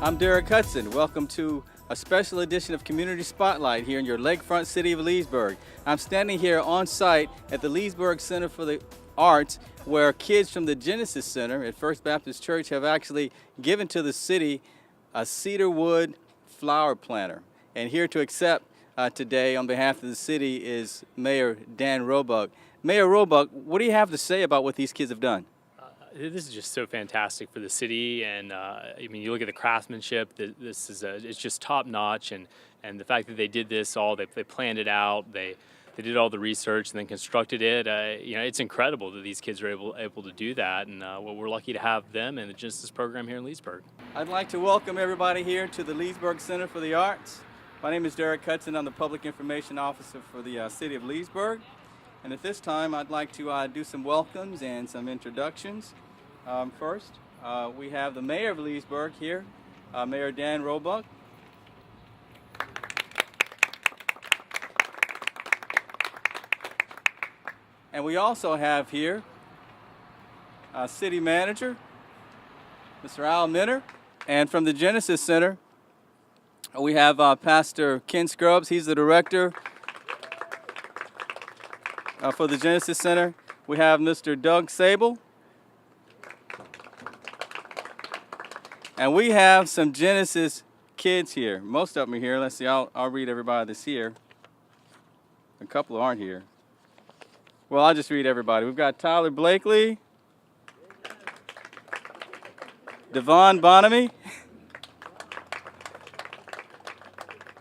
I'm Derek Hudson. Welcome to a special edition of Community Spotlight here in your lakefront city of Leesburg. I'm standing here on site at the Leesburg Center for the Arts, where kids from the Genesis Center at First Baptist Church have actually given to the city a cedar wood flower planter. And here to accept today on behalf of the city is Mayor Dan Robuck. Mayor Robuck, what do you have to say about what these kids have done? This is just so fantastic for the city, and I mean, you look at the craftsmanship. This is it's just top notch, and the fact that they did this all, they planned it out, they did all the research and then constructed it. You know, it's incredible that these kids are able to do that, and well, we're lucky to have them in the Genesis program here in Leesburg. I'd like to welcome everybody here to the Leesburg Center for the Arts. My name is Derek Hudson. I'm the Public Information Officer for the city of Leesburg. And at this time, I'd like to do some welcomes and some introductions. First, we have the Mayor of Leesburg here, Mayor Dan Robuck. And we also have here City Manager, Mr. Al Minner. And from the Genesis Center, we have Pastor Ken Scrubs. He's the director for the Genesis Center. We have Mr. Doug Sable. And we have some Genesis kids here. Most of them are here. Let's see, I'll read everybody that's here. A couple aren't here. Well, I'll just read everybody. We've got Tyler Blakely, Devon Bonamy,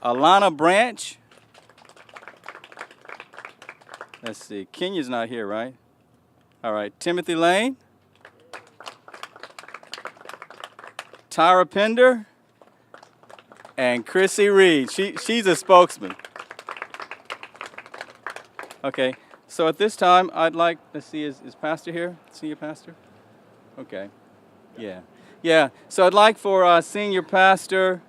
Alana Branch. Let's see, Kenya's not here, right? All right, Timothy Lane, Tyra Pender, and Chrissy Reed. She's a spokesman. Okay, so at this time, I'd like to see, is Pastor here? Senior Pastor? Okay, yeah. So I'd like for Senior Pastor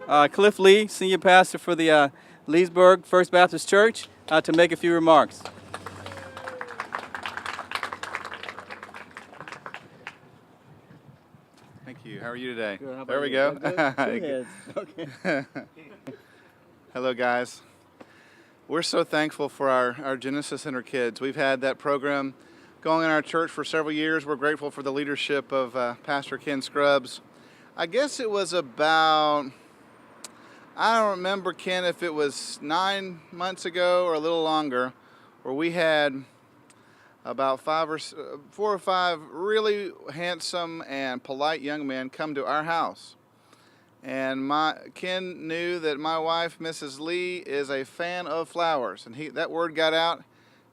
Cliff Lee, Senior Pastor for the Leesburg First Baptist Church, to make a few remarks. Thank you. How are you today? Good. How about There we you? go. Good? Two heads. Okay. Hello, guys. We're so thankful for our Genesis Center kids. We've had that program going in our church for several years. We're grateful for the leadership of Pastor Ken Scrubs. I guess it was about, I don't remember, Ken, if it was 9 months ago or a little longer, where we had about 4 or 5 really handsome and polite young men come to our house. And Ken knew that my wife, Mrs. Lee, is a fan of flowers. And that word got out,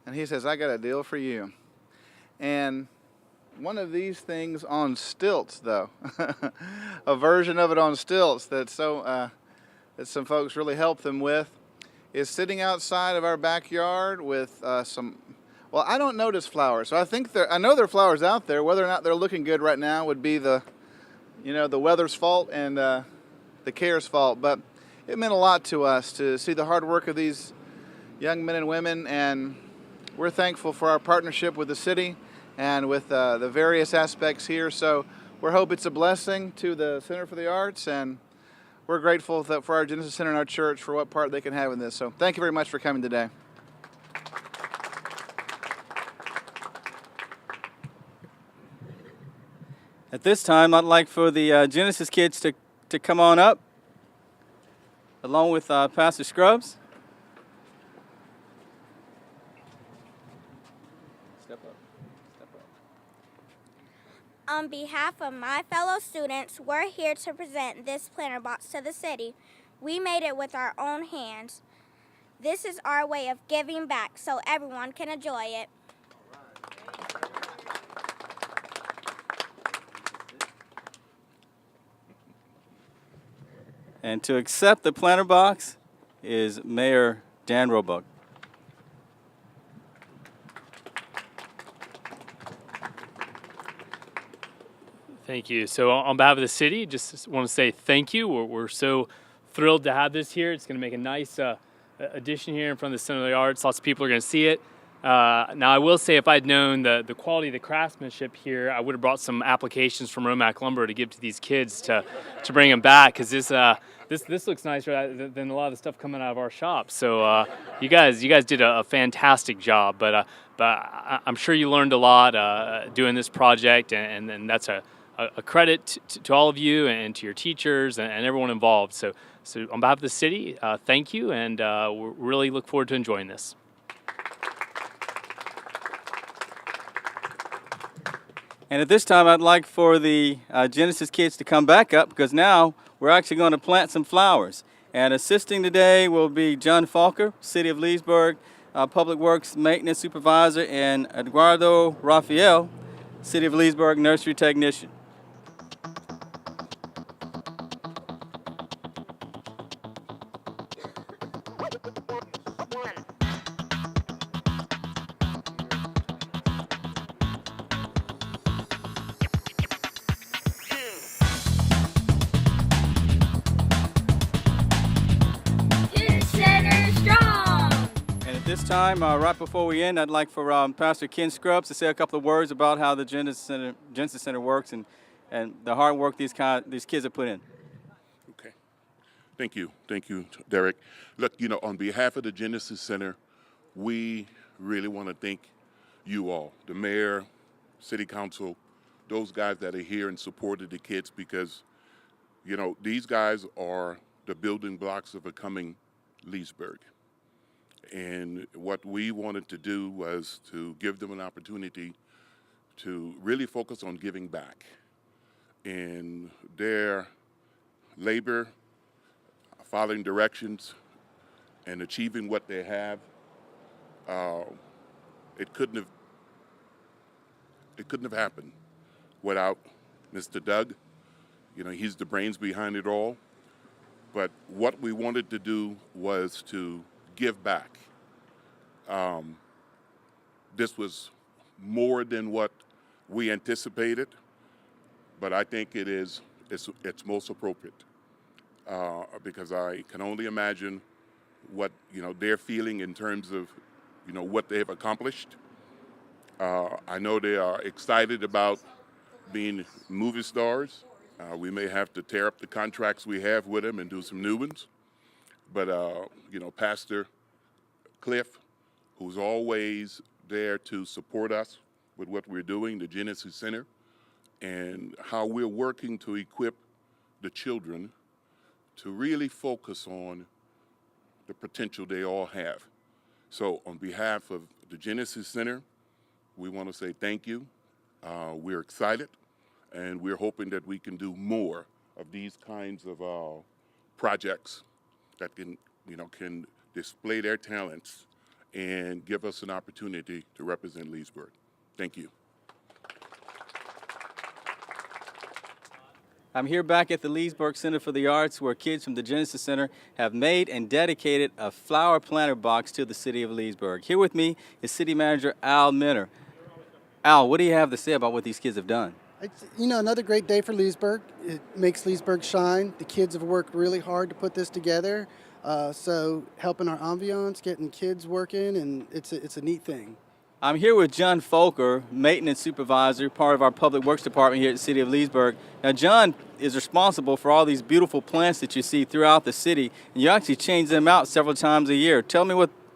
and he says, I got a deal for you. And one of these things on stilts, though, a version of it on stilts that some folks really helped them with, is sitting outside of our backyard with well, I don't notice flowers, so I know there are flowers out there. Whether or not they're looking good right now would be the weather's fault and the care's fault. But it meant a lot to us to see the hard work of these young men and women, and we're thankful for our partnership with the city and with the various aspects here. So we hope it's a blessing to the Center for the Arts, and we're grateful for our Genesis Center and our church for what part they can have in this. So thank you very much for coming today. At this time, I'd like for the Genesis kids to come on up, along with Pastor Scrubs. Step up. On behalf of my fellow students, we're here to present this planter box to the city. We made it with our own hands. This is our way of giving back so everyone can enjoy it. And to accept the planter box is Mayor Dan Robuck. Thank you. So on behalf of the city, just want to say thank you. We're so thrilled to have this here. It's going to make a nice addition here in front of the Center of the Arts. Lots of people are going to see it. Now, I will say if I'd known the quality of the craftsmanship here, I would have brought some applications from Robuck lumber to give to these kids to bring them back, because this looks nicer than a lot of the stuff coming out of our shop. So you guys did a fantastic job, but I'm sure you learned a lot doing this project, and that's a credit to all of you and to your teachers and everyone involved. So on behalf of the city, thank you, and we really look forward to enjoying this. And at this time, I'd like for the Genesis kids to come back up, because now we're actually going to plant some flowers. And assisting today will be John Falker, City of Leesburg, Public Works Maintenance Supervisor, and Eduardo Rafael, City of Leesburg Nursery Technician. This time, right before we end, I'd like for Pastor Ken Scrubs to say a couple of words about how the Genesis Center works and the hard work these kids have put in. Okay. Thank you, Derek. Look, on behalf of the Genesis Center, we really want to thank you all, the mayor, city council, those guys that are here and supported the kids, because, these guys are the building blocks of becoming Leesburg. And what we wanted to do was to give them an opportunity to really focus on giving back. And their labor, following directions, and achieving what they have, it couldn't have happened without Mr. Doug. He's the brains behind it all. But what we wanted to do was to give back. This was more than what we anticipated, but I think it's most appropriate, because I can only imagine what they're feeling in terms of what they have accomplished. I know they are excited about being movie stars. We may have to tear up the contracts we have with them and do some new ones. But, Pastor Cliff, who's always there to support us with what we're doing, the Genesis Center, and how we're working to equip the children to really focus on the potential they all have. So on behalf of the Genesis Center, we want to say thank you. We're excited, and we're hoping that we can do more of these kinds of projects that can display their talents and give us an opportunity to represent Leesburg. Thank you. I'm here back at the Leesburg Center for the Arts, where kids from the Genesis Center have made and dedicated a flower planter box to the city of Leesburg. Here with me is City Manager Al Minner. Al, what do you have to say about what these kids have done? It's, another great day for Leesburg. It makes Leesburg shine. The kids have worked really hard to put this together. So helping our ambiance, getting kids working, and it's a neat thing. I'm here with John Folker, Maintenance Supervisor, part of our Public Works Department here at the City of Leesburg. Now, John is responsible for all these beautiful plants that you see throughout the city, and you actually change them out several times a year. Tell me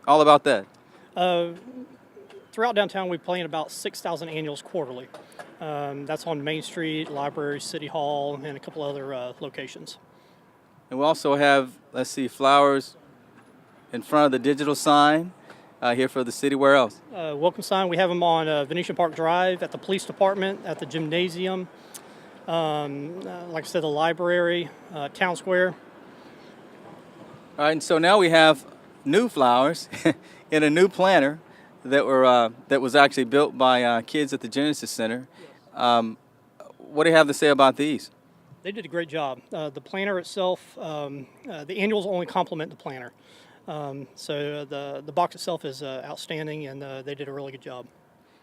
all about that. Throughout downtown, we plant about 6,000 annuals quarterly. That's on Main Street, Library, City Hall, and a couple other locations. And we also have, flowers in front of the digital sign here for the city. Where else? Welcome sign, we have them on Venetian Park Drive, at the police department, at the gymnasium, like I said, the library, Town Square. All right, and so now we have new flowers in a new planter that was actually built by kids at the Genesis Center. What do you have to say about these? They did a great job. The planter itself, the annuals only complement the planter. So the box itself is outstanding, and they did a really good job.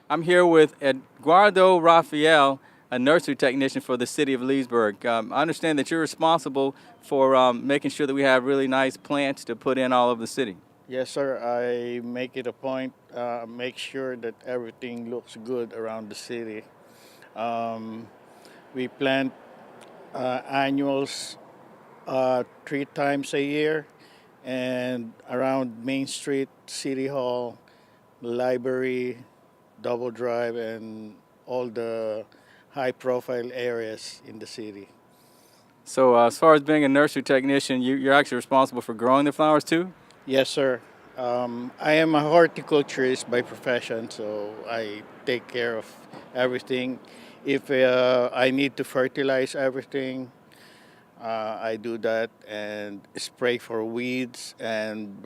I'm here with Eduardo Rafael, a nursery technician for the city of Leesburg. I understand that you're responsible for making sure that we have really nice plants to put in all over the city. Yes, sir. I make it a point, make sure that everything looks good around the city. Um, we plant annuals 3 times a year, and around Main Street, City Hall, library, Double Drive, and all the high-profile areas in the city. So as far as being a nursery technician, you're actually responsible for growing the flowers too? Yes, sir. I am a horticulturist by profession, so I take care of everything. If I need to fertilize everything, I do that and spray for weeds and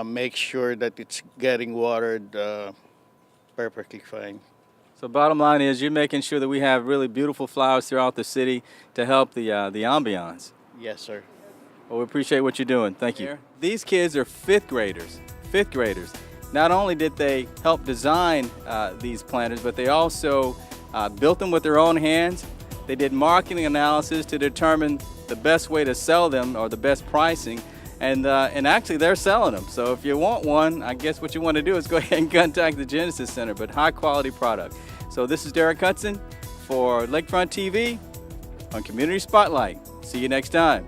make sure that it's getting watered perfectly fine. So bottom line is you're making sure that we have really beautiful flowers throughout the city to help the ambiance. Yes, sir. Well, we appreciate what you're doing. Thank you. These kids are fifth graders. Fifth graders. Not only did they help design these planters, but they also built them with their own hands. They did marketing analysis to determine the best way to sell them or the best pricing. And actually, they're selling them. So if you want one, I guess what you want to do is go ahead and contact the Genesis Center, but high quality product. So this is Derek Hudson for Lakefront TV on Community Spotlight. See you next time.